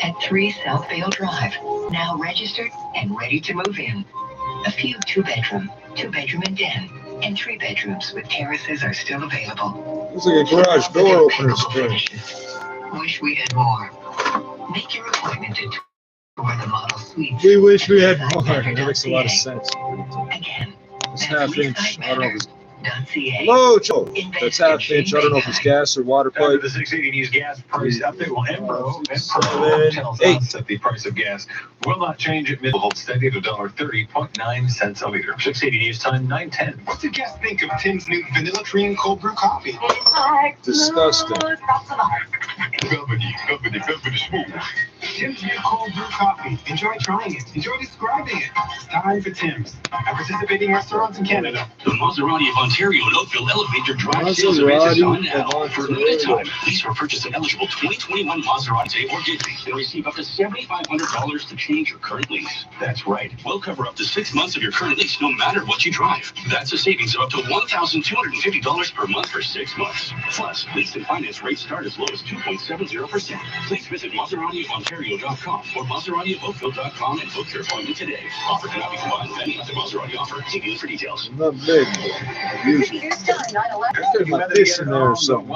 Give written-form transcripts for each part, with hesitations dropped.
at 3 Southvale Drive, now registered and ready to move in. A few two-bedroom and den, and 3 bedrooms with terraces are still available. It's like a garage door opener screen. Wish we had more. Make your appointment to tour the model suite. We wish we had more. That makes a lot of sense. Again, it's half-inch. I don't know if it's... .ca. Hello, Joe. That's half-inch. I don't know if it's gas or water pipe. After the 680 News gas price update, well, Enbro tells us that the price of gas will not change at hold steady at $1.30.9 a liter. 680 News time 9:10. What do guests think of Tim's new vanilla cream cold brew coffee? Disgusting. Velvety smooth. Tim's new cold brew coffee. Enjoy trying it. Enjoy describing it. It's time for Tim's at participating restaurants in Canada. The Maserati of Ontario and Oakville elevate your drive sales events on now. For a limited time, please for purchase an eligible 2021 Maserati or Gizzy and receive up to $7,500 to change your current lease. That's right. We'll cover up to 6 months of your current lease no matter what you drive. That's a savings of up to $1,250 per month for 6 months. Plus, lease and finance rates start as low as 2.70%. Please visit MaseratiOfOntario.com or MaseratiOfOakville.com and book your appointment today. Offer cannot be combined with any other Maserati offer. See dealer for details. Not big. Usually. There's my fish in there or something.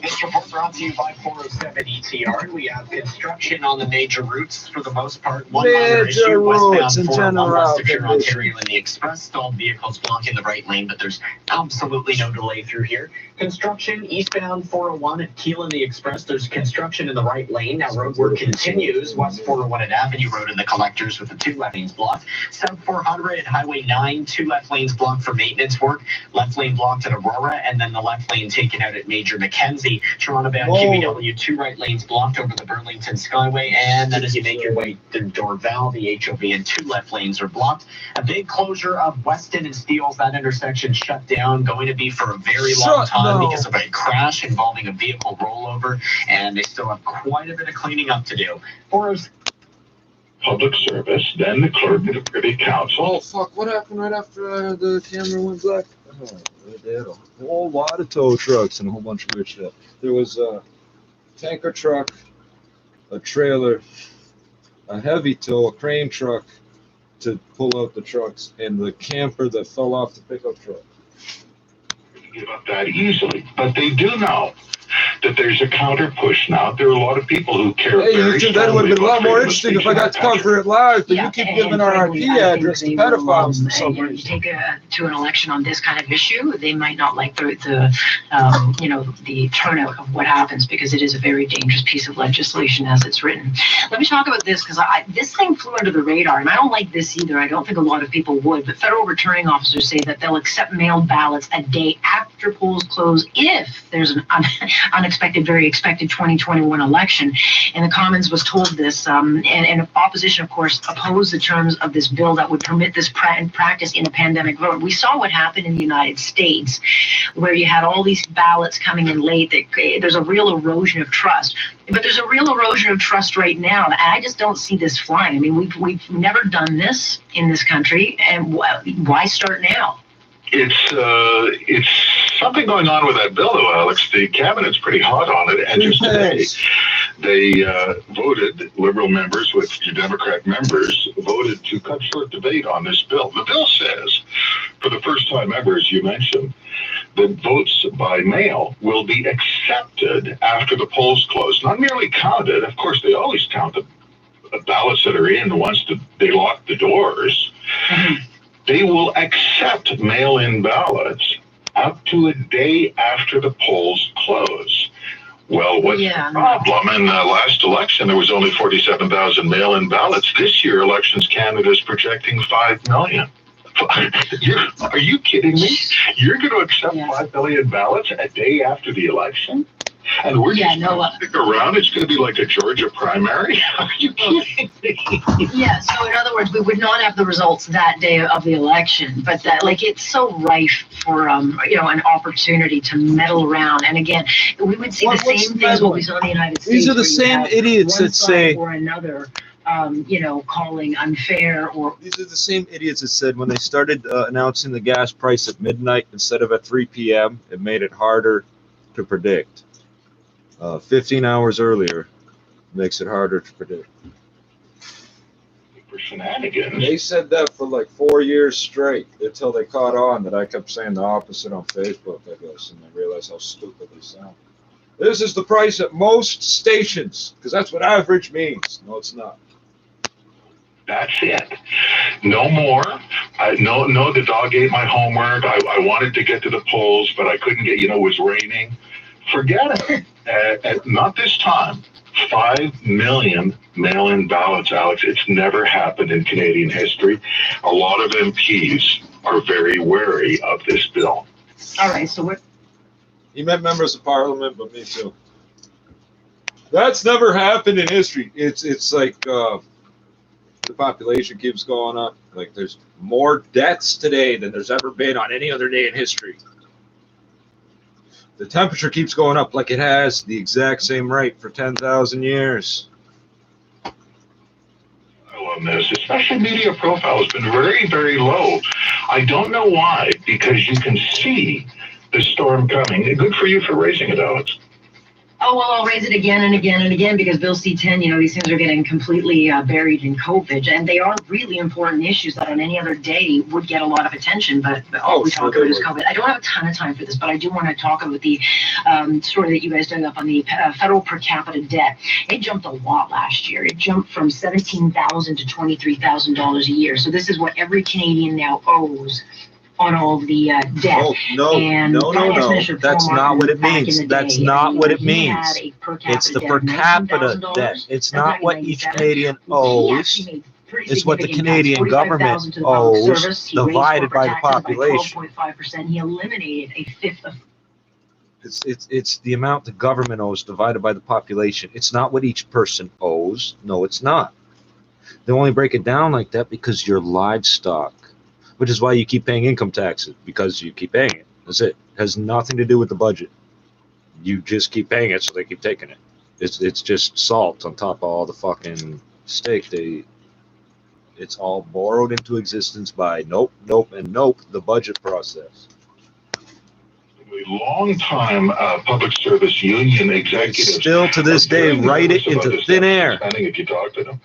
This report brought to you by 407 ETR. We have construction on the major routes for the most part. One minor issue westbound 401 west of Huron, Ontario in the express. Stalled vehicles blocking the right lane, but there's absolutely no delay through here. Construction eastbound 401 at Keele in the express. There's construction in the right lane. Now road work continues west 401 at Avenue Road in the collectors with the 2 left lanes blocked. South 400 at Highway 9, 2 left lanes blocked for maintenance work. Left lane blocked at Aurora, and then the left lane taken out at Major Mackenzie. Toronto bound QEW, 2 right lanes blocked over the Burlington Skyway, and then as you make your way to Dorval, the HOV and 2 left lanes are blocked. A big closure of Weston and Steeles. That intersection shut down, going to be for a very long time because of a crash involving a vehicle rollover, and they still have quite a bit of cleaning up to do. Public service, then the clerk of the Privy Council. Oh, fuck. What happened right after the camera went black? Oh, they had a whole lot of tow trucks and a whole bunch of weird shit. There was a tanker truck, a trailer, a heavy tow, a crane truck to pull out the trucks, and the camper that fell off the pickup truck. Give up that easily, but they do know that there's a counter push now. There are a lot of people who care. Hey, that would have been a lot more interesting if I got to cover it live, but you keep giving our IP address to pedophiles for some reason. You take to an election on this kind of issue, they might not like the turnout of what happens, because it is a very dangerous piece of legislation as it's written. Let me talk about this, because this thing flew under the radar, and I don't like this either. I don't think a lot of people would, but federal returning officers say that they'll accept mailed ballots a day after polls close if there's an unexpected, very expected 2021 election. And the Commons was told this, and opposition, of course, opposed the terms of this bill that would permit this practice in a pandemic vote. We saw what happened in the United States, where you had all these ballots coming in late. There's a real erosion of trust. But there's a real erosion of trust right now. I just don't see this flying. I mean, we've never done this in this country, and why start now? It's something going on with that bill, though, Alex. The cabinet's pretty hot on it, and just today they voted, Liberal members with your Democrat members voted to cut short debate on this bill. The bill says, for the first time ever, as you mentioned, that votes by mail will be accepted after the polls close, not merely counted. Of course, they always count the ballots that are in once they lock the doors. They will accept mail-in ballots up to a day after the polls close. Well, what's the problem? In the last election, there was only 47,000 mail-in ballots. This year, Elections Canada is projecting 5 million. Are you kidding me? You're going to accept 5 million ballots a day after the election? And we're just going to stick around? It's going to be like a Georgia primary? Are you kidding me? Yeah, so in other words, we would not have the results that day of the election, but it's so rife for, an opportunity to meddle around. And again, we would see the same things what we saw in the United States. These are the same idiots that say, or another, calling unfair, or these are the same idiots that said when they started announcing the gas price at midnight instead of at 3 p.m., it made it harder to predict. 15 hours earlier, Makes it harder to predict. For shenanigans. They said that for like 4 years straight until they caught on that I kept saying the opposite on Facebook, I guess, and they realized how stupid they sound. This is the price at most stations, because that's what average means. No, it's not. That's it. No more. No, the dog ate my homework. I wanted to get to the polls, but I couldn't get, it was raining. Forget it. Not this time. 5 million mail-in ballots, Alex. It's never happened in Canadian history. A lot of MPs are very wary of this bill. All right, so what? You meant members of parliament, but me too. That's never happened in history. It's like the population keeps going up. Like there's more deaths today than there's ever been on any other day in history. The temperature keeps going up like it has the exact same rate for 10,000 years. I love this. Especially media profile has been very, very low. I don't know why, because you can see the storm coming. Good for you for raising it, Alex. Oh, well, I'll raise it again and again and again because Bill C-10, these things are getting completely buried in COVID, and they are really important issues that on any other day would get a lot of attention, but all we talk about is COVID. I don't have a ton of time for this, but I do want to talk about the story that you guys dug up on the federal per capita debt. It jumped a lot last year. It jumped from $17,000 to $23,000 a year. So this is what every Canadian now owes on all of the debt. No. That's not what it means. That's not what it means. It's the per capita debt. It's not what each Canadian owes. It's what the Canadian government owes divided by the population. 12.5%. He eliminated a fifth of. It's the amount the government owes divided by the population. It's not what each person owes. No, it's not. They only break it down like that because you're livestock. Which is why you keep paying income taxes, because you keep paying it. That's it. It has nothing to do with the budget. You just keep paying it, so they keep taking it. It's just salt on top of all the fucking steak. It's all borrowed into existence by nope, the budget process. A long-time public service union executives still to this day write it into thin air. If you talk to them,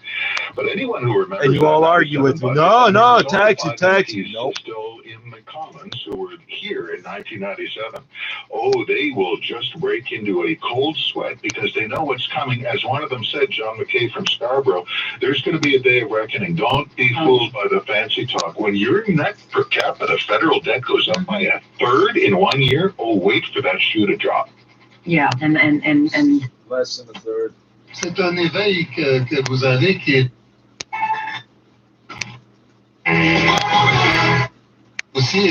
but anyone who remembers, and you all argue with me. No, taxi. Nope. Still in the Commons who were here in 1997. Oh, they will just break into a cold sweat because they know what's coming. As one of them said, John McKay from Scarborough, there's going to be a day of reckoning. Don't be fooled by the fancy talk. When your net per capita federal debt goes up by a third in 1 year, oh, wait for that shoe to drop. Yeah, and less than a third. C'est un éveil que vous avez qui est aussi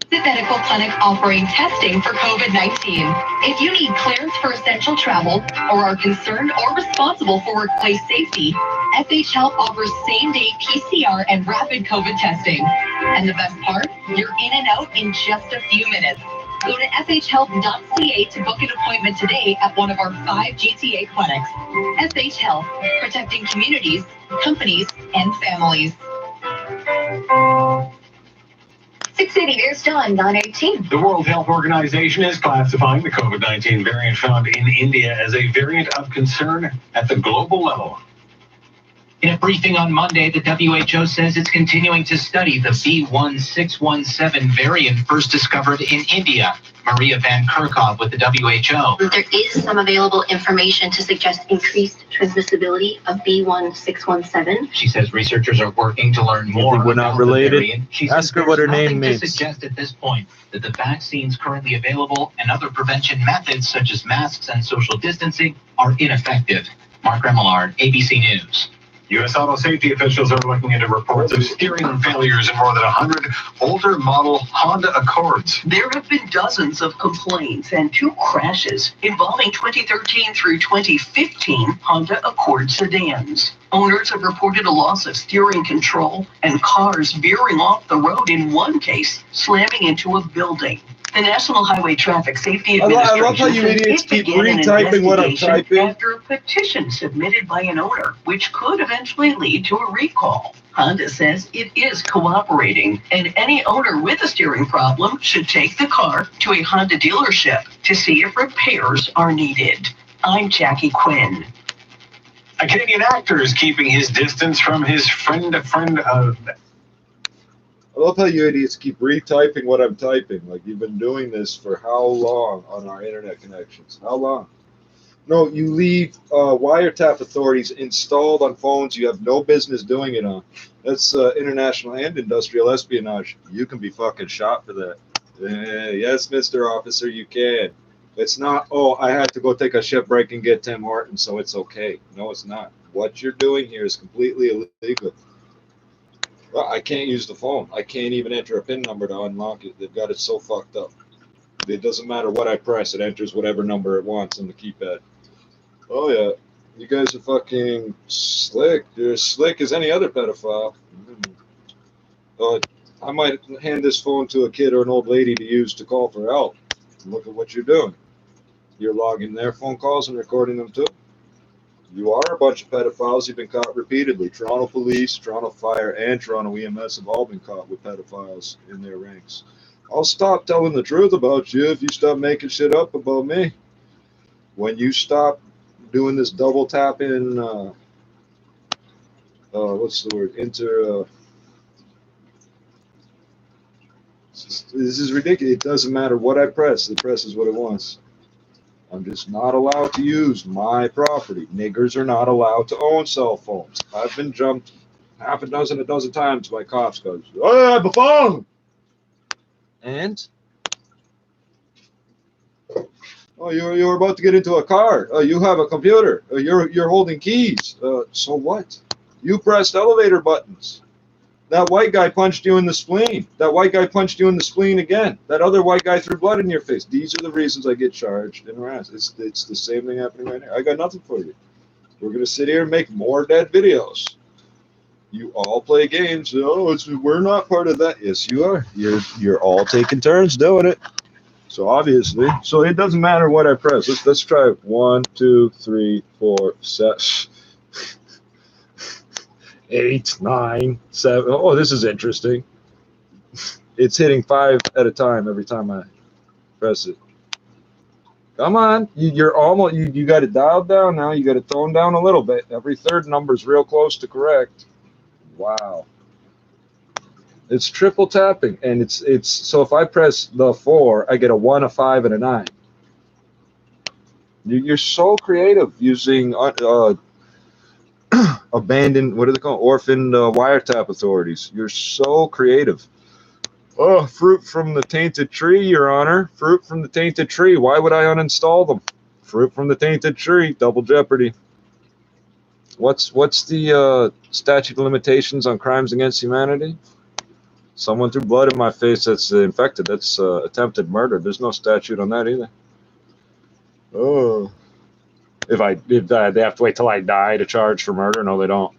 The medical clinic offering testing for COVID-19. If you need clearance for essential travel or are concerned or responsible for workplace safety, FH Health offers same-day PCR and rapid COVID testing. And the best part, you're in and out in just a few minutes. Go to fhhealth.ca to book an appointment today at one of our 5 GTA clinics. FH Health, protecting communities, companies, and families. 680 News Time, 9:18. The World Health Organization is classifying the COVID-19 variant found in India as a variant of concern at the global level. In a briefing on Monday, the WHO says it's continuing to study the B.1.617 variant first discovered in India. Maria Van Kerkhove with the WHO. There is some available information to suggest increased transmissibility of B.1.617. She says researchers are working to learn more. We're not related. Ask her what her name means. To suggest at this point that the vaccines currently available and other prevention methods such as masks and social distancing are ineffective. Mark Remillard, ABC News. U.S. auto safety officials are looking into reports of steering failures in more than 100 older model Honda Accords. There have been dozens of complaints and 2 crashes involving 2013 through 2015 Honda Accord sedans. Owners have reported a loss of steering control and cars veering off the road, in one case, slamming into a building. The National Highway Traffic Safety Administration I love how you idiots keep retyping what I'm typing. After a petition submitted by an owner, which could eventually lead to a recall. Honda says it is cooperating, and any owner with a steering problem should take the car to a Honda dealership to see if repairs are needed. I'm Jackie Quinn. A Canadian actor is keeping his distance from his friend. I love how you idiots keep retyping what I'm typing. Like, you've been doing this for how long on our internet connections? How long? No, you leave wiretap authorities installed on phones you have no business doing it on. That's international and industrial espionage. You can be fucking shot for that. Yes, Mr. Officer, you can. It's not, oh, I had to go take a ship break and get Tim Hortons, so it's okay. No, it's not. What you're doing here is completely illegal. Well, I can't use the phone. I can't even enter a PIN number to unlock it. They've got it so fucked up. It doesn't matter what I press. It enters whatever number it wants on the keypad. Oh, yeah. You guys are fucking slick. You're as slick as any other pedophile. I might hand this phone to a kid or an old lady to use to call for help. Look at what you're doing. You're logging their phone calls and recording them too. You are a bunch of pedophiles. You've been caught repeatedly. Toronto Police, Toronto Fire, and Toronto EMS have all been caught with pedophiles in their ranks. I'll stop telling the truth about you if you stop making shit up about me. When you stop doing this double tap in, what's the word? This is ridiculous. It doesn't matter what I press. The press is what it wants. I'm just not allowed to use my property. Niggers are not allowed to own cell phones. I've been jumped half a dozen times by cops because, oh, I have a phone. And? Oh, you're about to get into a car. Oh, you have a computer. Oh, you're holding keys. So what? You pressed elevator buttons. That white guy punched you in the spleen. That white guy punched you in the spleen again. That other white guy threw blood in your face. These are the reasons I get charged and harassed. It's the same thing happening right now. I got nothing for you. We're going to sit here and make more dead videos. You all play games. Oh, we're not part of that. Yes, you are. You're all taking turns doing it. So obviously, so it doesn't matter what I press. Let's try 1, 2, 3, 4, 7, 8, 9, 7. Oh, this is interesting. It's hitting 5 at a time every time I press it. Come on, you're almost. You got it dialed down now. You got it toned down a little bit. Every third number is real close to correct. Wow. It's triple tapping, and it's so if I press the 4, I get a 1, a 5, and a 9. You're so creative using abandoned, what do they call it? Orphaned wiretap authorities. You're so creative. Oh, fruit from the tainted tree, Your Honor. Fruit from the tainted tree. Why would I uninstall them? Fruit from the tainted tree. Double jeopardy. What's the statute of limitations on crimes against humanity? Someone threw blood in my face that's infected. That's attempted murder. There's no statute on that either. Oh. If they have to wait till I die to charge for murder? No, they don't.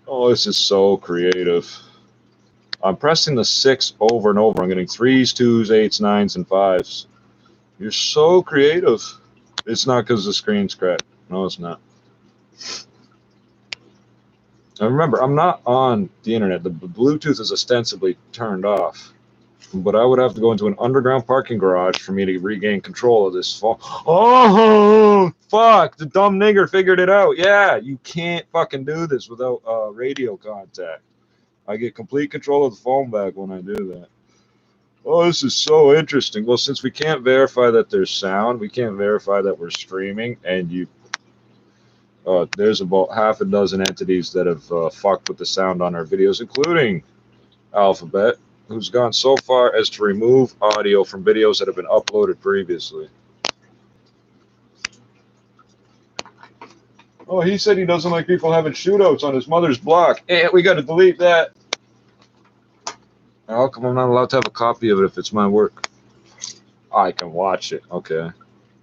Oh, this is so creative. I'm pressing the 6 over and over. I'm getting 3s, 2s, 8s, 9s, and 5s. You're so creative. It's not because the screen's cracked. No, it's not. And remember, I'm not on the internet. The Bluetooth is ostensibly turned off. But I would have to go into an underground parking garage for me to regain control of this phone. Oh, fuck. The dumb nigger figured it out. Yeah, you can't fucking do this without radio contact. I get complete control of the phone back when I do that. Oh, this is so interesting. Well, since we can't verify that there's sound, we can't verify that we're streaming, and there's about half a dozen entities that have fucked with the sound on our videos, including Alphabet, who's gone so far as to remove audio from videos that have been uploaded previously. Oh, he said he doesn't like people having shootouts on his mother's block. Hey, we got to delete that. How come I'm not allowed to have a copy of it if it's my work? I can watch it. Okay.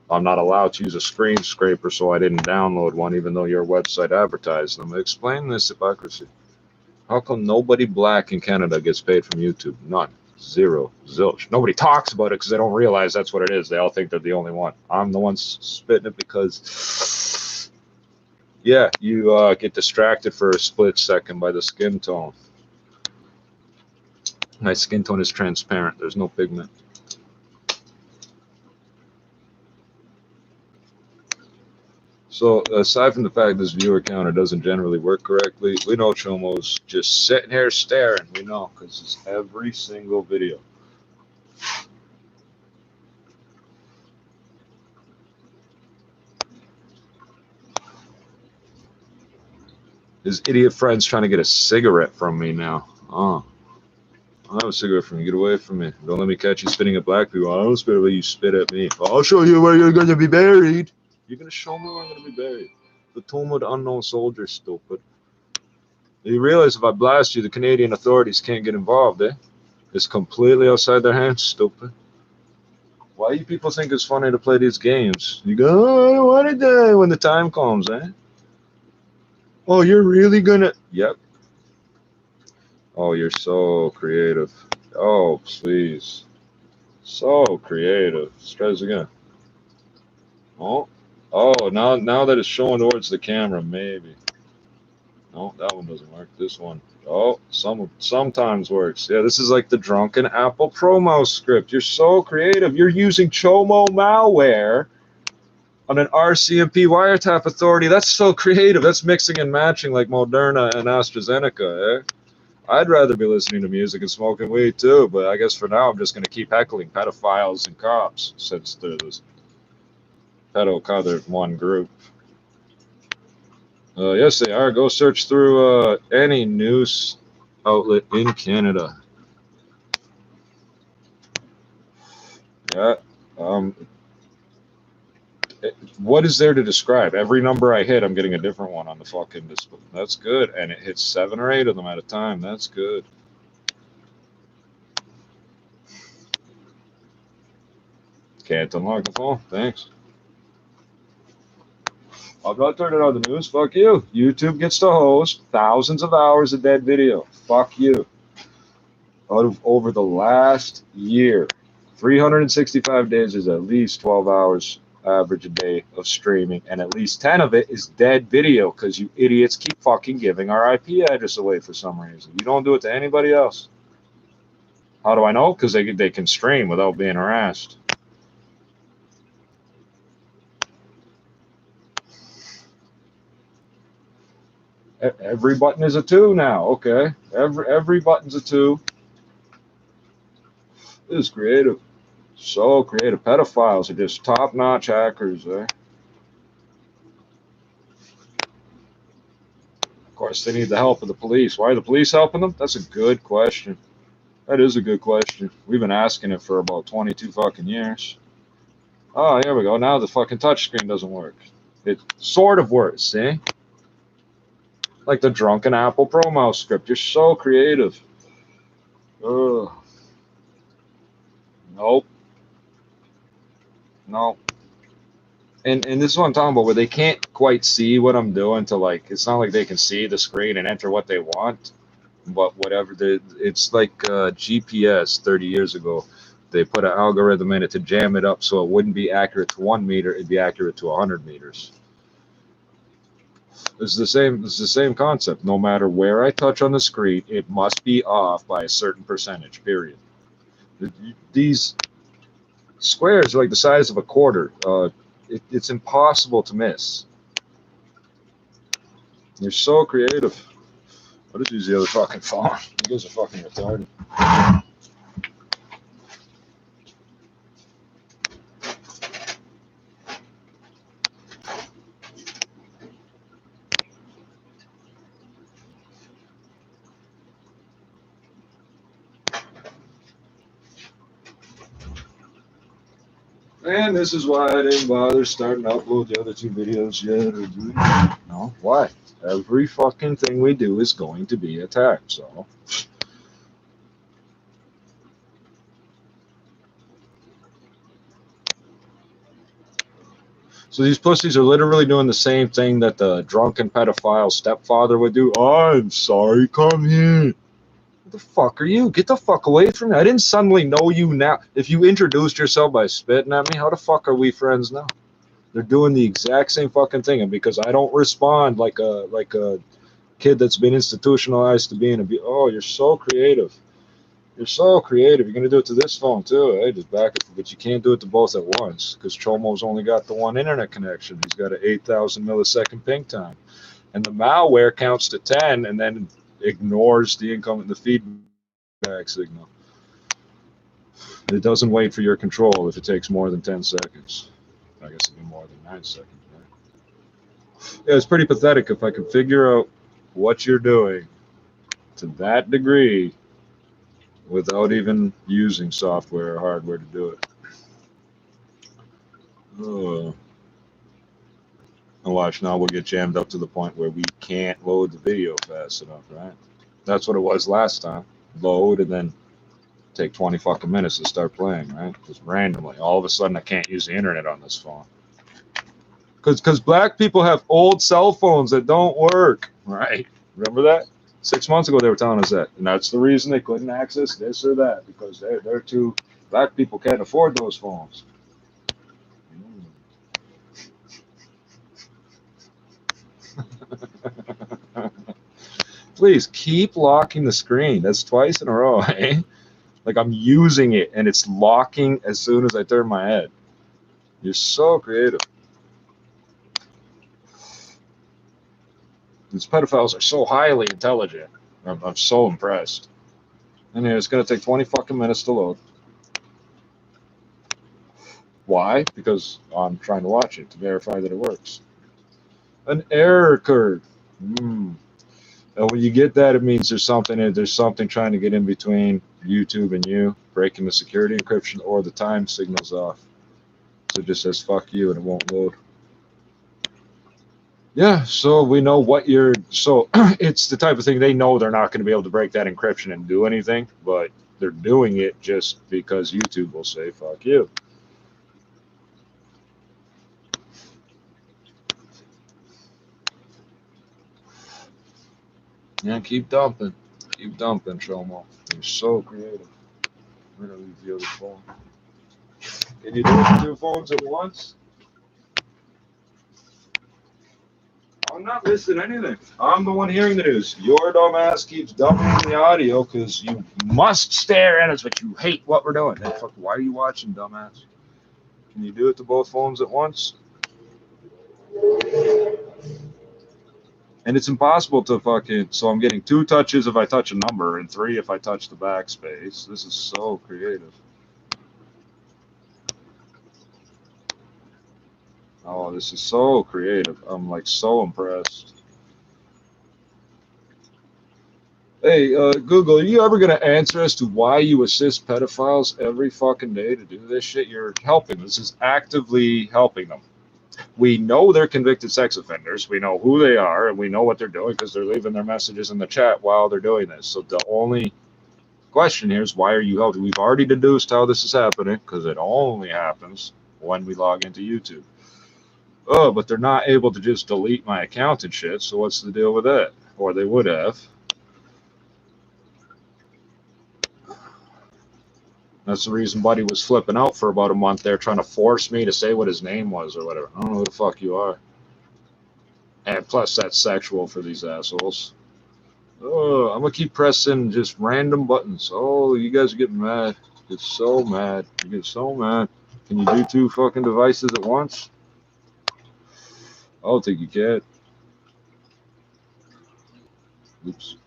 I'm not allowed to use a screen scraper, so I didn't download one, even though your website advertised them. Explain this hypocrisy. How come nobody black in Canada gets paid from YouTube? None. Zero. Zilch. Nobody talks about it because they don't realize that's what it is. They all think they're the only one. I'm the one spitting it because, yeah, you get distracted for a split second by the skin tone. My skin tone is transparent. There's no pigment. So aside from the fact this viewer counter doesn't generally work correctly, we know Chomo's just sitting here staring. We know because it's every single video. His idiot friend's trying to get a cigarette from me now. Oh, I'll have a cigarette from you. Get away from me. Don't let me catch you spitting at black people. I don't spit where you spit at me. I'll show you where you're going to be buried. You're going to show me where I'm going to be buried. The tomb of the unknown soldier, stupid. You realize if I blast you, the Canadian authorities can't get involved, eh? It's completely outside their hands, stupid. Why do you people think it's funny to play these games? You go, oh, I don't want to die when the time comes, eh? Oh, you're really gonna... Yep. Oh, you're so creative. Oh, please. So creative. Let's try this again. Oh. Oh, now that it's showing towards the camera, maybe. No, that one doesn't work. This one. Oh, sometimes works. Yeah, this is like the drunken Apple promo script. You're so creative. You're using Chomo malware on an RCMP wiretap authority. That's so creative. That's mixing and matching like Moderna and AstraZeneca, eh? I'd rather be listening to music and smoking weed too, but I guess for now I'm just going to keep heckling pedophiles and cops since they're this pedo-cothered one group. Yes, they are. Go search through any news outlet in Canada. Yeah. What is there to describe? Every number I hit, I'm getting a different one on the fucking display. That's good. And it hits 7 or 8 of them at a time. That's good. Can't unlock the phone. Thanks. I'm not turning on the news. Fuck you. YouTube gets to host thousands of hours of dead video. Fuck you. Out of over the last year, 365 days is at least 12 hours average a day of streaming, and at least 10 of it is dead video because you idiots keep fucking giving our IP address away for some reason. You don't do it to anybody else. How do I know? Because they can stream without being harassed. Every button is a 2 now. Okay. Every button's a 2. This is creative. So creative. Pedophiles are just top-notch hackers, eh? Of course, they need the help of the police. Why are the police helping them? That's a good question. That is a good question. We've been asking it for about 22 fucking years. Oh, here we go. Now the fucking touchscreen doesn't work. It sort of works, see? Like the drunken Apple promo script. You're so creative. Ugh. Nope. No. And this is what I'm talking about, where they can't quite see what I'm doing to, like, it's not like they can see the screen and enter what they want. But whatever, it's like GPS 30 years ago. They put an algorithm in it to jam it up so it wouldn't be accurate to 1 meter, it'd be accurate to 100 meters. It's the same concept. No matter where I touch on the screen, it must be off by a certain percentage, period. These squares are like the size of a quarter. It's impossible to miss. You're so creative. I'll just use the other fucking phone. You guys are fucking retarded. And this is why I didn't bother starting to upload the other 2 videos yet. Or doing it. No, why? Every fucking thing we do is going to be attacked, so. So these pussies are literally doing the same thing that the drunken pedophile stepfather would do. I'm sorry, come here. What the fuck are you? Get the fuck away from me. I didn't suddenly know you now. If you introduced yourself by spitting at me, how the fuck are we friends now? They're doing the exact same fucking thing, and because I don't respond like a kid that's been institutionalized to being a... Oh, you're so creative. You're so creative. You're gonna do it to this phone too. Hey, just back it, but you can't do it to both at once because Chomo's only got the one internet connection. He's got an 8,000 millisecond ping time, and the malware counts to 10 and then ignores the feedback signal. It doesn't wait for your control if it takes more than 10 seconds. I guess it'd be more than 9 seconds. Right? Yeah, it's pretty pathetic if I can figure out what you're doing to that degree without even using software or hardware to do it. And watch, now we'll get jammed up to the point where we can't load the video fast enough, right? That's what it was last time. Load and then take 20 fucking minutes to start playing, right? Just randomly. All of a sudden I can't use the internet on this phone. Because black people have old cell phones that don't work, right? Remember that? 6 months ago they were telling us that. And that's the reason they couldn't access this or that, because they're too, black people can't afford those phones. Please keep locking the screen. That's twice in a row, eh? Like I'm using it and it's locking as soon as I turn my head. You're so creative. These pedophiles are so highly intelligent. I'm so impressed. And it's going to take 20 fucking minutes to load. Why? Because I'm trying to watch it to verify that it works. An error occurred. And when you get that, it means there's something trying to get in between YouTube and you, breaking the security encryption, or the time signal's off. So it just says fuck you and it won't load. Yeah, so we know what you're, so it's the type of thing they know they're not going to be able to break that encryption and do anything, but they're doing it just because YouTube will say fuck you. Yeah, keep dumping, Shomo. You're so creative. I'm gonna leave the other phone. Can you do it with 2 phones at once? I'm not listening to anything. I'm the one hearing the news. Your dumbass keeps dumping the audio because you must stare at us, but you hate what we're doing. Hey, fuck, why are you watching, dumbass? Can you do it to both phones at once? And it's impossible to fucking, so I'm getting 2 touches if I touch a number and 3 if I touch the backspace. This is so creative. Oh, this is so creative. I'm like so impressed. Hey, Google, are you ever going to answer as to why you assist pedophiles every fucking day to do this shit? You're helping. This is actively helping them. We know they're convicted sex offenders. We know who they are, and we know what they're doing because they're leaving their messages in the chat while they're doing this. So the only question here is, why are you helping? We've already deduced how this is happening because it only happens when we log into YouTube. Oh, but they're not able to just delete my account and shit, so what's the deal with that? Or they would have. That's the reason Buddy was flipping out for about a month there, trying to force me to say what his name was or whatever. I don't know who the fuck you are. And plus, that's sexual for these assholes. Oh, I'm going to keep pressing just random buttons. Oh, you guys are getting mad. Get so mad. You get so mad. Can you do 2 fucking devices at once? I don't think you can. Oops.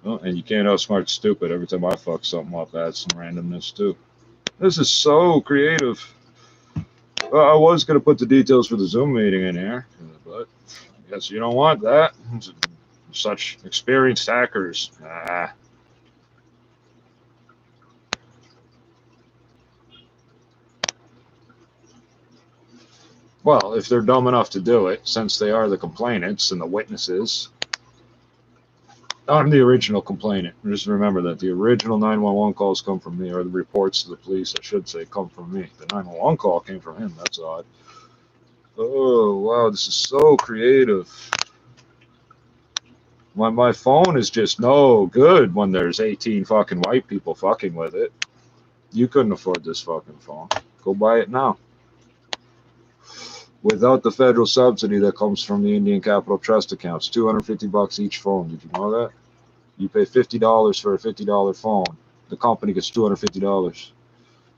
Oh, and you can't outsmart stupid. Every time I fuck something up, add some randomness too. This is so creative. Well, I was going to put the details for the Zoom meeting in here, but I guess you don't want that. Such experienced hackers. Well, if they're dumb enough to do it, since they are the complainants and the witnesses. I'm the original complainant. Just remember that the original 911 calls come from me, or the reports to the police, I should say, come from me. The 911 call came from him. That's odd. Oh, wow, this is so creative. My phone is just no good when there's 18 fucking white people fucking with it. You couldn't afford this fucking phone. Go buy it now. Without the federal subsidy that comes from the Indian Capital Trust accounts, $250 each phone. Did you know that? You pay $50 for a $50 phone, the company gets $250.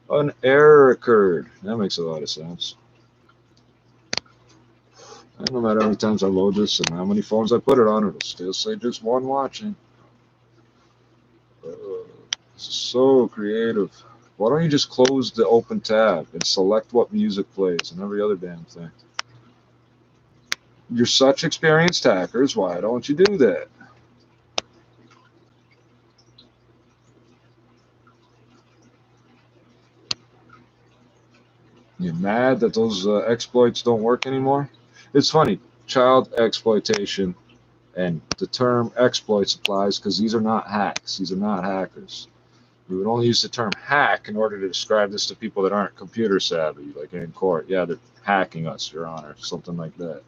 An error occurred. That makes a lot of sense. And no matter how many times I load this and how many phones I put it on, it'll still say just one watching. This is so creative. Why don't you just close the open tab and select what music plays and every other damn thing? You're such experienced hackers. Why don't you do that? You're mad that those exploits don't work anymore? It's funny. Child exploitation and the term exploits applies because these are not hacks. These are not hackers. We would only use the term hack in order to describe this to people that aren't computer savvy, like in court. Yeah, they're hacking us, Your Honor, something like that.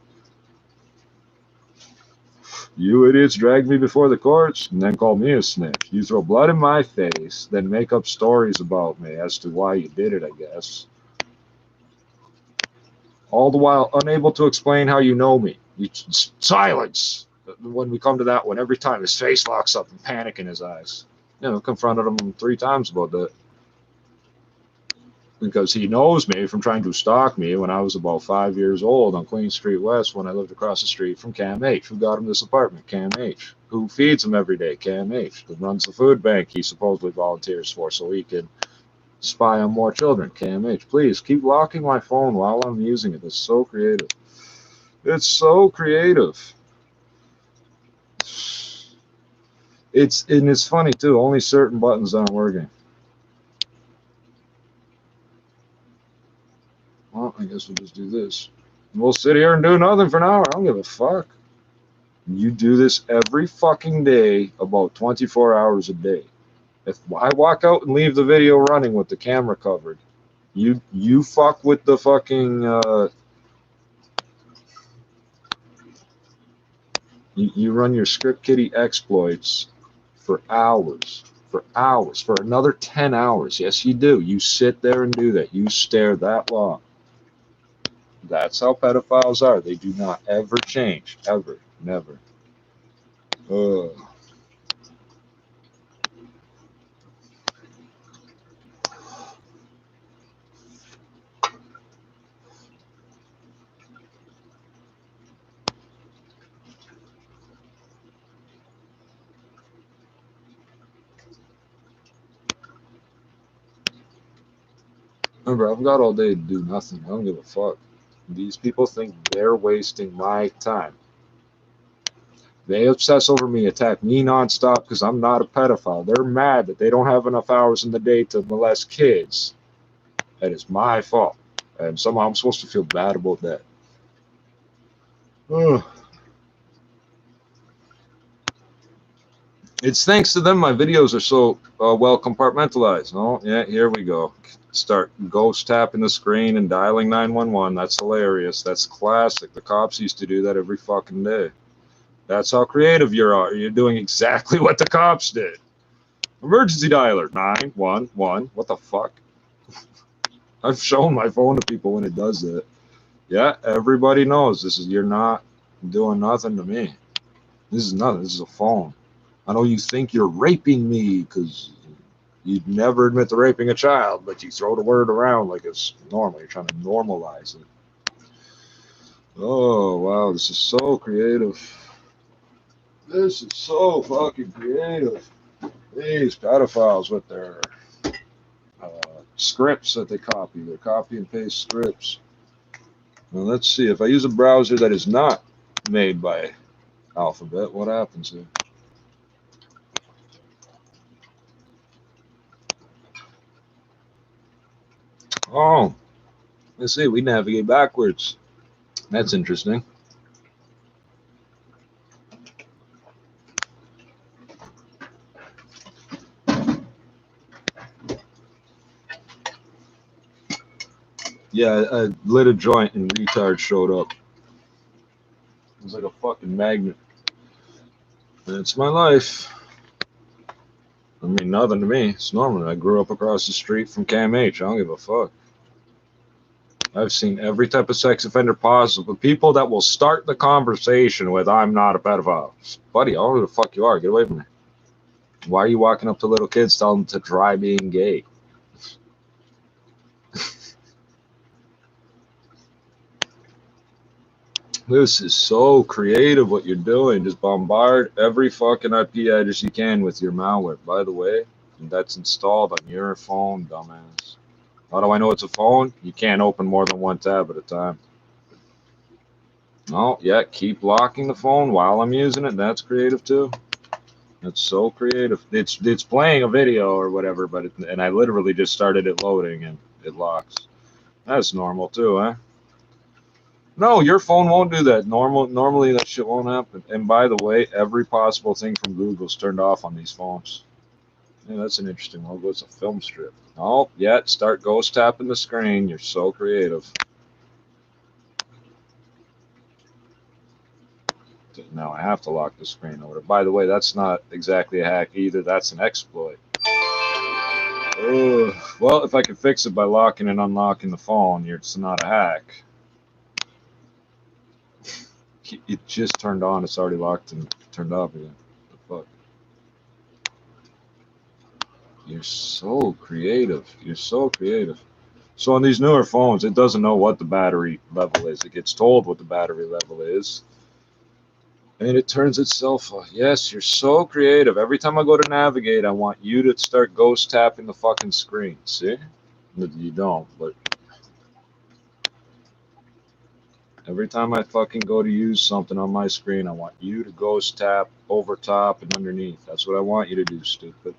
You idiots drag me before the courts and then call me a snitch. You throw blood in my face, then make up stories about me as to why you did it, I guess. All the while unable to explain how you know me. You silence. When we come to that one, every time his face locks up and panic in his eyes. You know, confronted him 3 times about that. Because he knows me from trying to stalk me when I was about 5 years old on Queen Street West when I lived across the street from Cam H. Who got him this apartment? Cam H. Who feeds him every day? Cam H. Who runs the food bank he supposedly volunteers for so he can spy on more children? Cam H. Please keep locking my phone while I'm using it. It's so creative. It's so creative. It's funny too. Only certain buttons aren't working. Well, I guess we'll just do this. We'll sit here and do nothing for an hour. I don't give a fuck. You do this every fucking day, about 24 hours a day. If I walk out and leave the video running with the camera covered, you fuck with the fucking you run your script kiddie exploits for hours, for another 10 hours. Yes, you do. You sit there and do that. You stare that long. That's how pedophiles are. They do not ever change. Ever. Never. Ugh. Remember, I've got all day to do nothing. I don't give a fuck. These people think they're wasting my time. They obsess over me, attack me nonstop because I'm not a pedophile. They're mad that they don't have enough hours in the day to molest kids. That is my fault. And somehow I'm supposed to feel bad about that. Ugh. It's thanks to them my videos are so well compartmentalized. Oh, yeah, here we go. Start ghost tapping the screen and dialing 911. That's hilarious. That's classic. The cops used to do that every fucking day. That's how creative you are. You're doing exactly what the cops did. Emergency dialer 911. What the fuck? I've shown my phone to people when it does that. Yeah, everybody knows this is, you're not doing nothing to me. This is nothing. This is a phone. I know you think you're raping me because you'd never admit to raping a child, but you throw the word around like it's normal. You're trying to normalize it. Oh, wow. This is so creative. This is so fucking creative. These pedophiles with their scripts that they copy. They copy and paste scripts. Now let's see. If I use a browser that is not made by Alphabet, what happens here? Oh, let's see. We navigate backwards. That's interesting. Yeah, I lit a joint and retard showed up. It was like a fucking magnet. That's my life. I mean, nothing to me. It's normal. I grew up across the street from Cam H. I don't give a fuck. I've seen every type of sex offender possible. People that will start the conversation with, I'm not a pedophile. Buddy, I don't know who the fuck you are. Get away from me. Why are you walking up to little kids telling them to try being gay? This is so creative what you're doing. Just bombard every fucking IP address you can with your malware. By the way, that's installed on your phone, dumbass. How do I know it's a phone? You can't open more than one tab at a time. Oh, yeah, keep locking the phone while I'm using it. That's creative too. That's so creative. It's playing a video or whatever, but and I literally just started it loading and it locks. That's normal too, huh? No, your phone won't do that. Normally that shit won't happen. And by the way, every possible thing from Google's turned off on these phones. Yeah, that's an interesting logo. It's a film strip. Oh, yeah, start ghost tapping the screen. You're so creative. Now I have to lock the screen over. By the way, that's not exactly a hack either. That's an exploit. Ugh. Well, if I can fix it by locking and unlocking the phone, it's not a hack. It just turned on. It's already locked and turned off again. What the fuck? You're so creative. You're so creative. So on these newer phones, it doesn't know what the battery level is. It gets told what the battery level is. And it turns itself off. Yes, you're so creative. Every time I go to navigate, I want you to start ghost tapping the fucking screen. See? You don't, but every time I fucking go to use something on my screen, I want you to ghost tap over top and underneath. That's what I want you to do, stupid.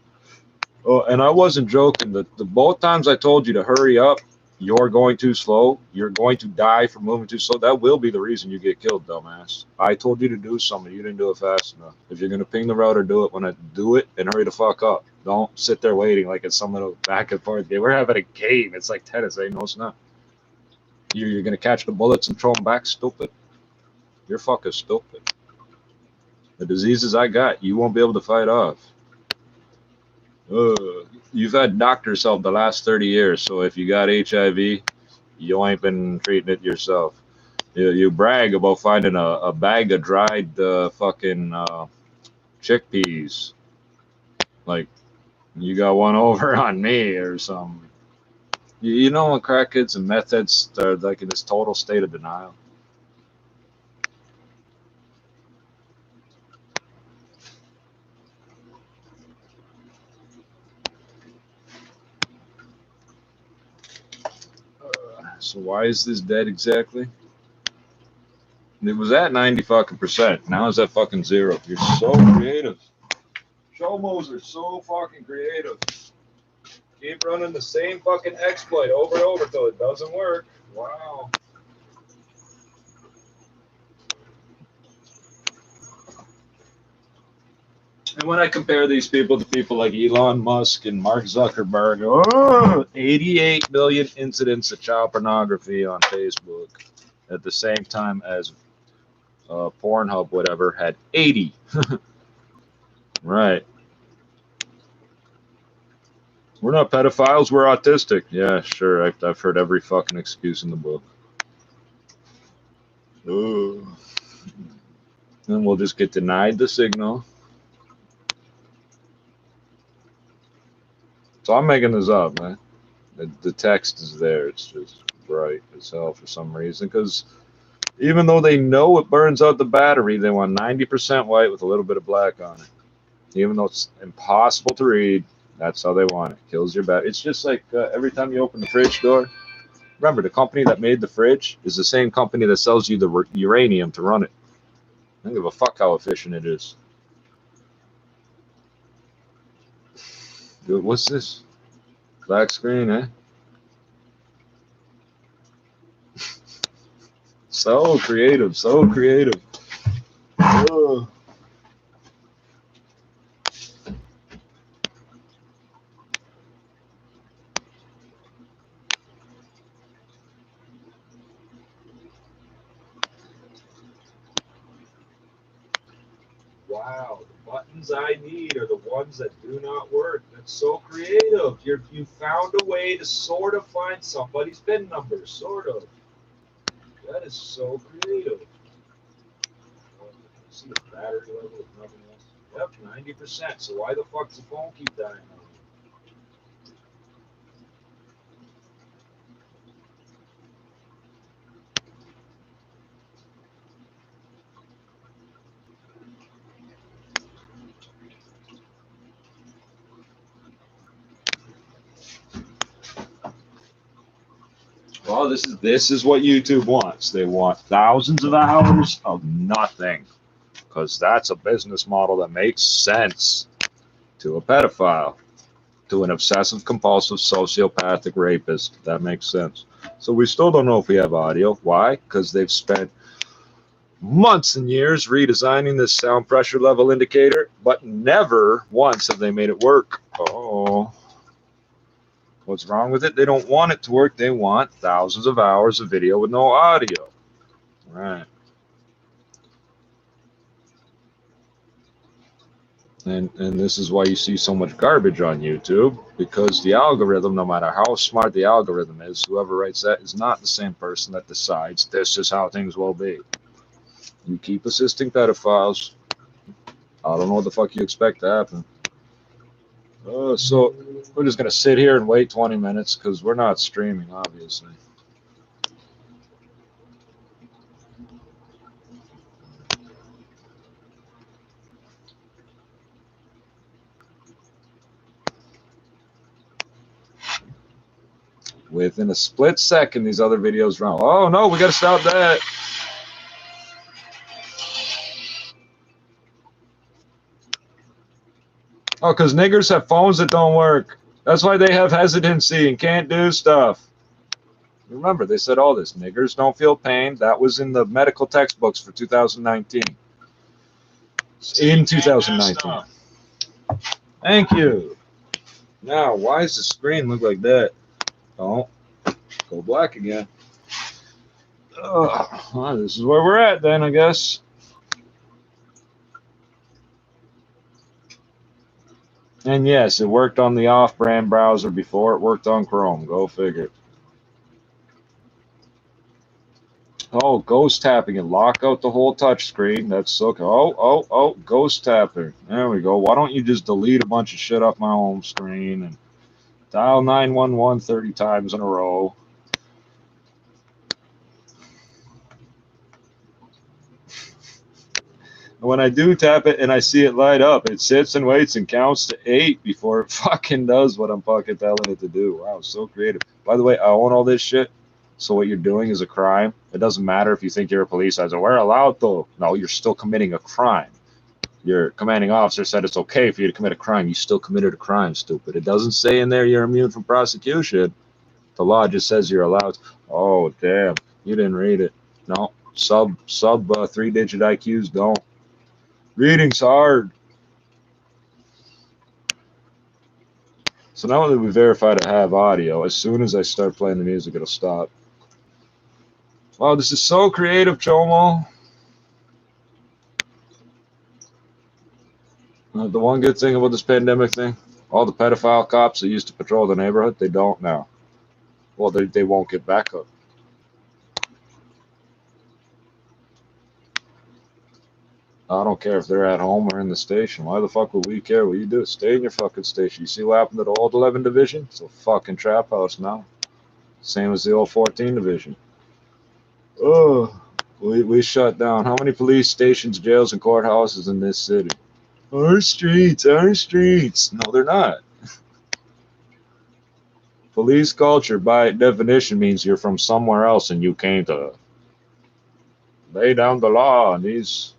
Oh, and I wasn't joking. The both times I told you to hurry up, you're going too slow. You're going to die from moving too slow. That will be the reason you get killed, dumbass. I told you to do something. You didn't do it fast enough. If you're going to ping the router, do it when I do it and hurry the fuck up. Don't sit there waiting like it's some little back and forth game. We're having a game. It's like tennis. Hey, no, it's not. You're going to catch the bullets and throw them back, stupid. You're fucking stupid. The diseases I got, you won't be able to fight off. You've had doctors help the last 30 years, so if you got HIV, you ain't been treating it yourself. You brag about finding a bag of dried fucking chickpeas. Like, you got one over on me or something. You know when crackheads and meth heads are like in this total state of denial? So why is this dead exactly? It was at 90%. Now it's at fucking 0. You're so creative. Showmos are so fucking creative. Keep running the same fucking exploit over and over till it doesn't work. Wow. And when I compare these people to people like Elon Musk and Mark Zuckerberg, 88 million incidents of child pornography on Facebook at the same time as Pornhub, whatever, had 80. Right. We're not pedophiles, we're autistic. Yeah, sure. I've heard every fucking excuse in the book. Ooh. Then we'll just get denied the signal. So I'm making this up, man. The text is there. It's just bright as hell for some reason. Because even though they know it burns out the battery, they want 90% white with a little bit of black on it. Even though it's impossible to read, that's how they want it. Kills your battery. It's just like every time you open the fridge door. Remember, the company that made the fridge is the same company that sells you the uranium to run it. I don't give a fuck how efficient it is. Dude, what's this? Black screen, eh? So creative, so creative. Ugh. Wow, the buttons I need are the ones that do not work. That's so creative. You found a way to sort of find somebody's PIN number, sort of. That is so creative. See the battery level of nothing else. Yep, 90%. So why the fuck does the phone keep dying? Well, this is what YouTube wants. They want thousands of hours of nothing, because that's a business model that makes sense to a pedophile, to an obsessive compulsive sociopathic rapist. That makes sense. So we still don't know if we have audio. Why? Because they've spent months and years redesigning this sound pressure level indicator, but never once have they made it work. Oh. What's wrong with it? They don't want it to work. They want thousands of hours of video with no audio. Right. And this is why you see so much garbage on YouTube, because the algorithm, no matter how smart the algorithm is, whoever writes that is not the same person that decides this is how things will be. You keep assisting pedophiles, I don't know what the fuck you expect to happen. So we're just going to sit here and wait 20 minutes because we're not streaming, obviously. Within a split second, these other videos run. Oh, no, we got to stop that. Oh, because niggers have phones that don't work. That's why they have hesitancy and can't do stuff. Remember, they said all this. Niggers don't feel pain. That was in the medical textbooks for 2019. In 2019. Thank you. Now, why does the screen look like that? Oh, go black again. Well, this is where we're at then, I guess. And yes, it worked on the off-brand browser before it worked on Chrome. Go figure. Oh, ghost tapping and lock out the whole touch screen. That's okay. Oh, ghost tapping. There we go. Why don't you just delete a bunch of shit off my home screen and dial 911 30 times in a row? When I do tap it and I see it light up, it sits and waits and counts to 8 before it fucking does what I'm fucking telling it to do. Wow, so creative. By the way, I own all this shit, so what you're doing is a crime. It doesn't matter if you think you're a police officer. We're allowed to. No, you're still committing a crime. Your commanding officer said it's okay for you to commit a crime. You still committed a crime, stupid. It doesn't say in there you're immune from prosecution. The law just says you're allowed. Oh, damn. You didn't read it. No. Sub 3-digit IQs don't. Reading's hard. So now that we verified I have audio, as soon as I start playing the music, it'll stop. Wow, this is so creative, Chomo. The one good thing about this pandemic thing, all the pedophile cops that used to patrol the neighborhood, they don't now. Well, they won't get back up. I don't care if they're at home or in the station. Why the fuck would we care what you do? Stay in your fucking station. You see what happened to the old 11 division? It's a fucking trap house now. Same as the old 14 division. Oh, we shut down. How many police stations, jails, and courthouses in this city? Our streets, our streets. No, they're not. Police culture, by definition, means you're from somewhere else and you came to lay down the law on these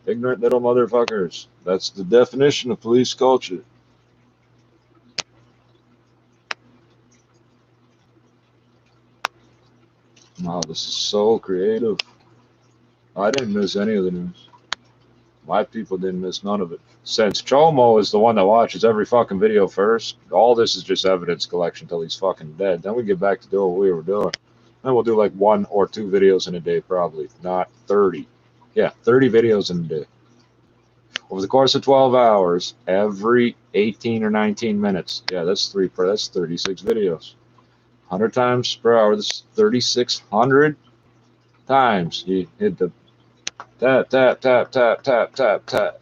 ignorant little motherfuckers. That's the definition of police culture. Wow, this is so creative. I didn't miss any of the news. My people didn't miss none of it. Since Chomo is the one that watches every fucking video first, all this is just evidence collection till he's fucking dead. Then we get back to doing what we were doing. Then we'll do like 1 or 2 videos in a day, probably. Not 30. Yeah, 30 videos in a day. Over the course of 12 hours, every 18 or 19 minutes. Yeah, that's 36 videos. 100 times per hour. That's 3,600 times. You hit the tap, tap, tap, tap, tap, tap, tap.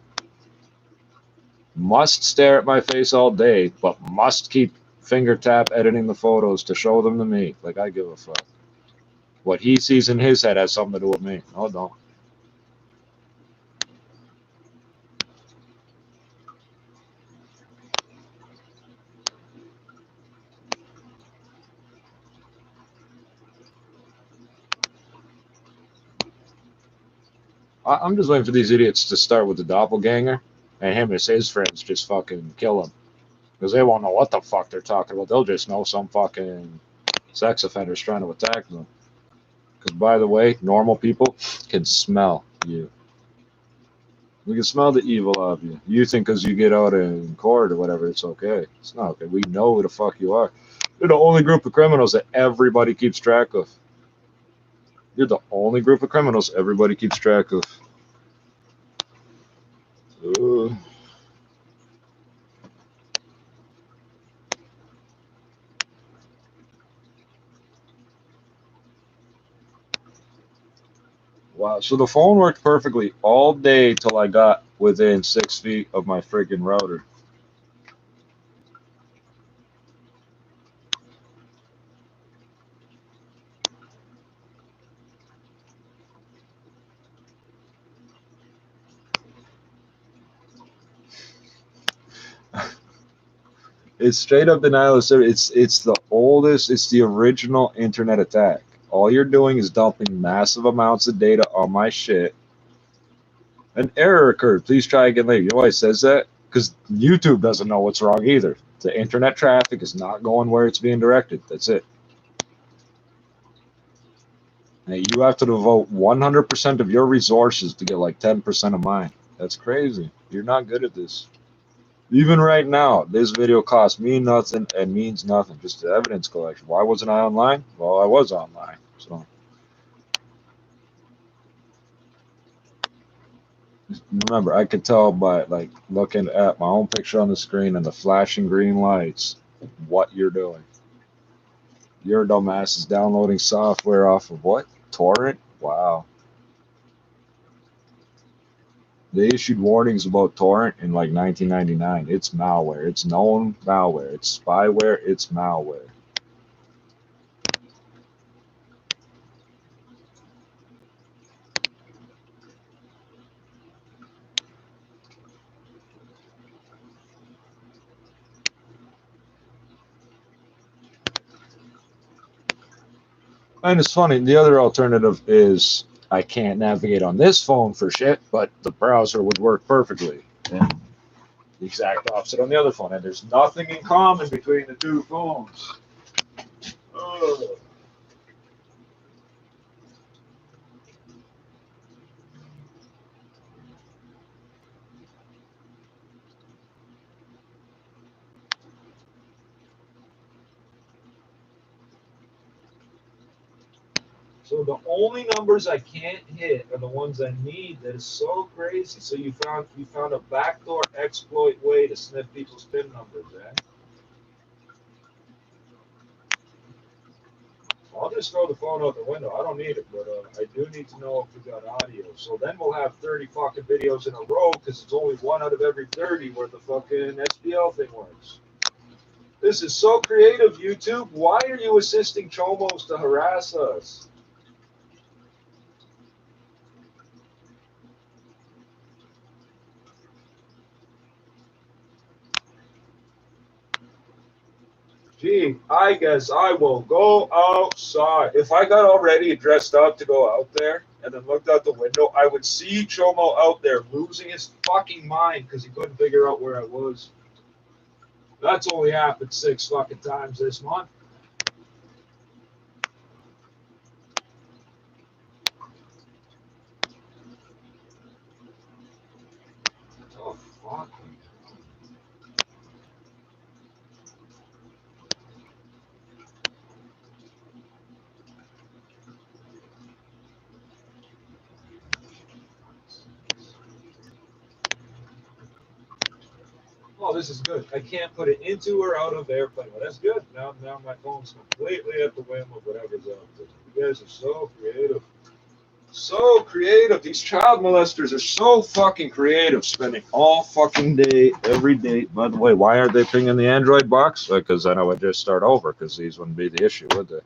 must stare at my face all day, but must keep finger tap editing the photos to show them to me. Like, I give a fuck. What he sees in his head has something to do with me. No, don't. I'm just waiting for these idiots to start with the doppelganger, and him and his friends just fucking kill him. Because they won't know what the fuck they're talking about. They'll just know some fucking sex offender's trying to attack them. Because, by the way, normal people can smell you. We can smell the evil of you. You think because you get out in court or whatever, it's okay. It's not okay. We know who the fuck you are. You're the only group of criminals that everybody keeps track of. You're the only group of criminals everybody keeps track of. Wow. So the phone worked perfectly all day till I got within 6 feet of my friggin' router. It's straight up denial of service. It's the oldest. It's the original internet attack. All you're doing is dumping massive amounts of data on my shit. An error occurred. Please try again later. You know why it says that? Because YouTube doesn't know what's wrong either. The internet traffic is not going where it's being directed. That's it. Now, you have to devote 100% of your resources to get like 10% of mine. That's crazy. You're not good at this. Even right now, this video costs me nothing and means nothing. Just the evidence collection. Why wasn't I online? Well, I was online. So remember, I could tell by like looking at my own picture on the screen and the flashing green lights what you're doing. Your dumbass is downloading software off of what? Torrent? Wow. They issued warnings about torrent in like 1999. It's malware. It's known malware. It's spyware. It's malware. And it's funny, the other alternative is I can't navigate on this phone for shit, but the browser would work perfectly. And the exact opposite on the other phone. And there's nothing in common between the two phones. Ugh. So the only numbers I can't hit are the ones I need. That is so crazy. So you found a backdoor exploit way to sniff people's PIN numbers, eh? I'll just throw the phone out the window. I don't need it, but I do need to know if we got audio. So then we'll have 30 fucking videos in a row because it's only 1 out of every 30 where the fucking SPL thing works. This is so creative, YouTube. Why are you assisting Chomos to harass us? Gee, I guess I will go outside. If I got already dressed up to go out there and then looked out the window, I would see Chomo out there losing his fucking mind because he couldn't figure out where I was. That's only happened 6 fucking times this month. Oh, fuck. Oh, this is good. I can't put it into or out of airplane. Well, that's good. Now my phone's completely at the whim of whatever's out there. You guys are so creative. So creative. These child molesters are so fucking creative, spending all fucking day, every day. By the way, why aren't they pinging the Android box? Because then I would just start over, because these wouldn't be the issue, would they?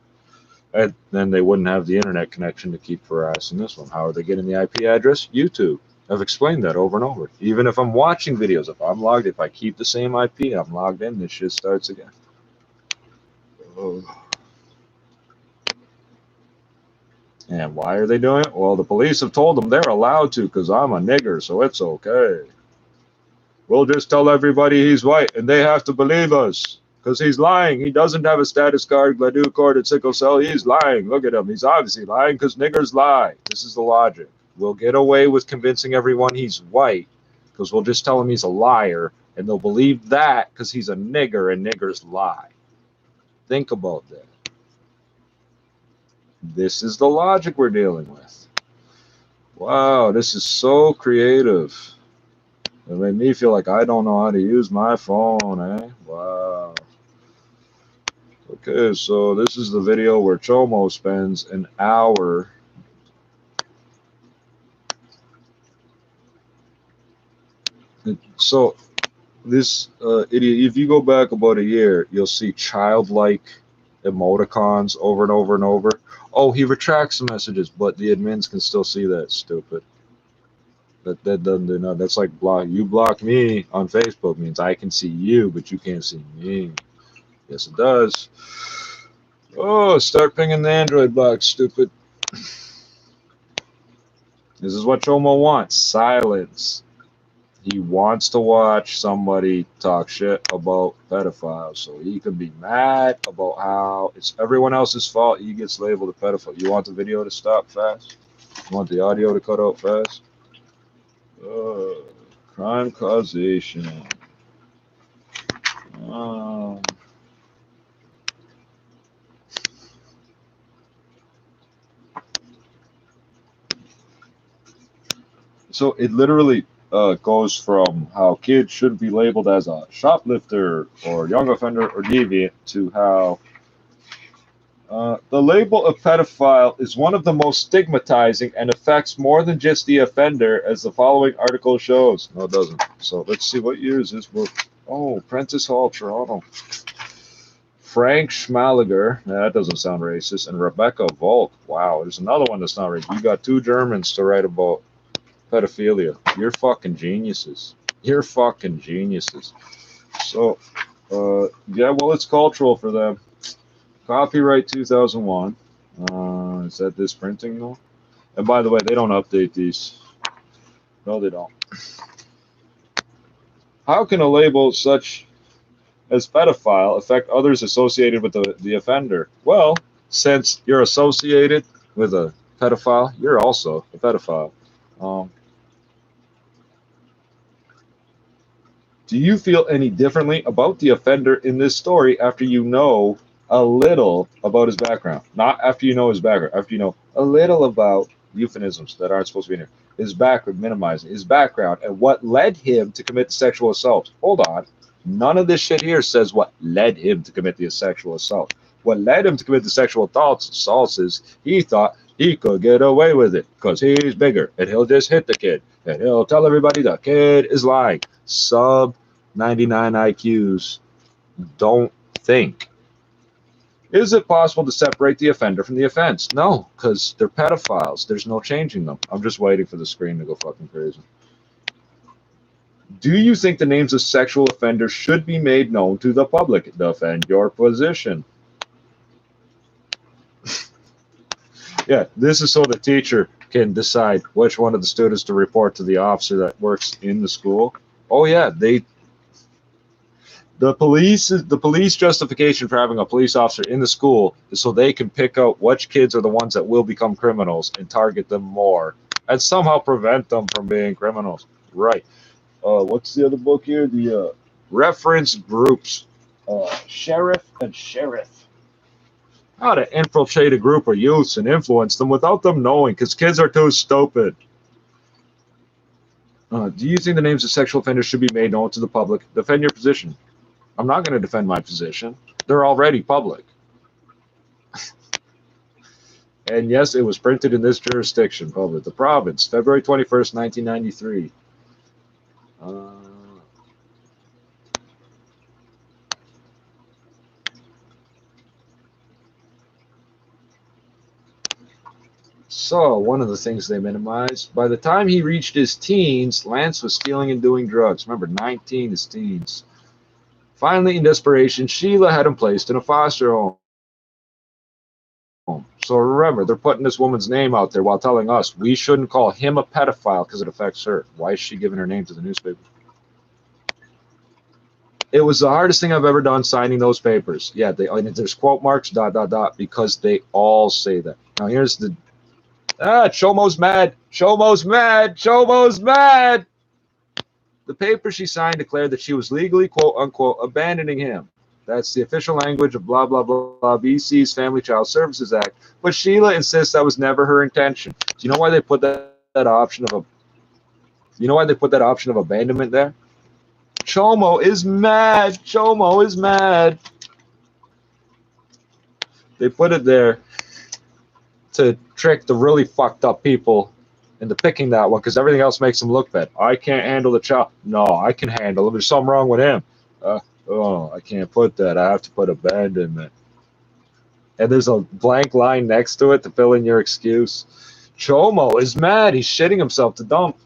And then they wouldn't have the internet connection to keep harassing this one. How are they getting the IP address? YouTube. I've explained that over and over. Even if I'm watching videos, if I'm logged, if I keep the same IP, I'm logged in, this shit starts again. Oh. And why are they doing it? Well, the police have told them they're allowed to because I'm a nigger, so it's okay. We'll just tell everybody he's white, and they have to believe us because he's lying. He doesn't have a status card, Gladue cord, and sickle cell. He's lying. Look at him. He's obviously lying because niggers lie. This is the logic. We'll get away with convincing everyone he's white because we'll just tell him he's a liar, and they'll believe that because he's a nigger, and niggers lie. Think about that. This is the logic we're dealing with. Wow, this is so creative. It made me feel like I don't know how to use my phone, eh? Wow. Okay, so this is the video where Chomo spends an hour so this idiot, if you go back about a year, you'll see childlike emoticons over and over and over. Oh, he retracts the messages, but the admins can still see that. Stupid. That doesn't do nothing. That's like block. You block me on Facebook means I can see you, but you can't see me. Yes, it does. Oh, start pinging the Android box, stupid. This is what Chomo wants. Silence. He wants to watch somebody talk shit about pedophiles, so he can be mad about how it's everyone else's fault he gets labeled a pedophile. You want the video to stop fast? You want the audio to cut out fast? Crime causation. So it literally goes from how kids shouldn't be labeled as a shoplifter or young offender or deviant to how the label of pedophile is one of the most stigmatizing and affects more than just the offender, as the following article shows. No, it doesn't. So let's see, what year is this book? Oh, Prentice Hall, Toronto. Frank Schmaliger, that doesn't sound racist, and Rebecca Volk. Wow, there's another one that's not racist. You got two Germans to write about pedophilia. You're fucking geniuses. You're fucking geniuses. So, yeah, well, it's cultural for them. Copyright 2001. Is that this printing though? And by the way, they don't update these. No, they don't. How can a label such as pedophile affect others associated with the offender? Well, since you're associated with a pedophile, you're also a pedophile. Do you feel any differently about the offender in this story after you know a little about his background? Not after you know his background, after you know a little about euphemisms that aren't supposed to be in here. His background, minimizing his background and what led him to commit the sexual assault. Hold on. None of this shit here says what led him to commit the sexual assault. What led him to commit the sexual assault is he thought he could get away with it because he's bigger and he'll just hit the kid and he'll tell everybody the kid is lying. Sub 99 IQs don't think. Is it possible to separate the offender from the offense? No, because they're pedophiles. There's no changing them. I'm just waiting for the screen to go fucking crazy. Do you think the names of sexual offenders should be made known to the public? Defend your position. Yeah, this is so the teacher can decide which one of the students to report to the officer that works in the school. Oh yeah, the police justification for having a police officer in the school is so they can pick out which kids are the ones that will become criminals and target them more and somehow prevent them from being criminals. Right. What's the other book here? The reference groups. Sheriff and Sheriff. How to infiltrate a group of youths and influence them without them knowing, because kids are too stupid. Do you think the names of sexual offenders should be made known to the public? Defend your position. I'm not going to defend my position. They're already public. And yes, it was printed in this jurisdiction, public. The province, February 21st, 1993. So, one of the things they minimized, by the time he reached his teens, Lance was stealing and doing drugs. Remember, 19 is teens. Finally, in desperation, Sheila had him placed in a foster home. So remember, they're putting this woman's name out there while telling us we shouldn't call him a pedophile because it affects her. Why is she giving her name to the newspaper? It was the hardest thing I've ever done signing those papers. Yeah, there's quote marks, ... because they all say that. Now here's the... Chomo's mad. Chomo's mad. Chomo's mad. The paper she signed declared that she was legally, quote unquote, abandoning him. That's the official language of blah, blah, blah, blah, BC's Family Child Services Act. But Sheila insists that was never her intention. Do you know why they put that option of abandonment there? Chomo is mad. Chomo is mad. They put it there to trick the really fucked up people into picking that one because everything else makes them look bad. I can't handle the child. No, I can handle him. There's something wrong with him. Oh, I can't put that. I have to put abandonment. And there's a blank line next to it to fill in your excuse. Chomo is mad. He's shitting himself to dump.